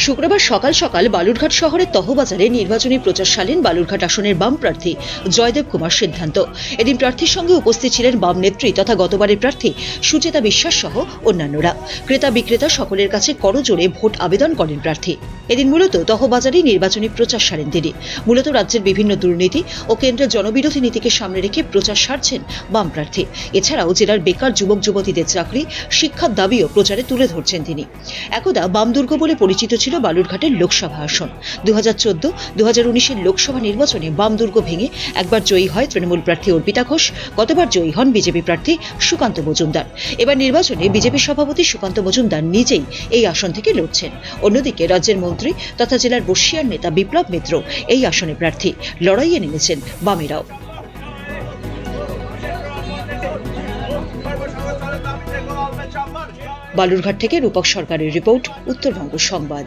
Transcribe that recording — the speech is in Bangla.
শুক্রবার সকাল সকাল বালুরঘাট শহরের তহবাজারে নির্বাচনী প্রচার সারলেন বালুরঘাট আসনের বাম প্রার্থী জয়দেব কুমার সিদ্ধান্ত। এদিন প্রার্থীর সঙ্গে উপস্থিত ছিলেন বাম নেত্রী তথা গতবারের প্রার্থী সুচেতা বিশ্বাস সহ অন্যান্যরা। ক্রেতা বিক্রেতা সকলের কাছে করজোড়ে ভোট আবেদন করেন প্রার্থী। এদিন মূলত তহবাজারেই নির্বাচনী প্রচার সারেন তিনি। মূলত রাজ্যের বিভিন্ন দুর্নীতি ও কেন্দ্রের জনবিরোধী নীতিকে সামনে রেখে প্রচার সারছেন বাম প্রার্থী। এছাড়াও জেলার বেকার যুবক যুবতীদের চাকরি, শিক্ষার দাবিও প্রচারে তুলে ধরছেন তিনি। একদা বাম দুর্গ বলে পরিচিত ছিল বালুরঘাটের লোকসভা আসন। 2014, 2019 লোকসভা নির্বাচনে বাম দুর্গ ভেঙে একবার জয়ী হয় তৃণমূল প্রার্থী অর্পিতা ঘোষ, গতবার জয়ী হন বিজেপি প্রার্থী সুকান্ত মজুমদার। এবার নির্বাচনে বিজেপি সভাপতি সুকান্ত মজুমদার নিজেই এই আসন থেকে লড়ছেন। অন্যদিকে রাজ্যের মন্ত্রী তথা জেলার বর্ষিয়ার নেতা বিপ্লব মিত্র এই আসনে প্রার্থী। লড়াইয়ে নেমেছেন বামেরাও। বালুরঘাট থেকে রূপক সরকারের রিপোর্ট, উত্তরবঙ্গ সংবাদ।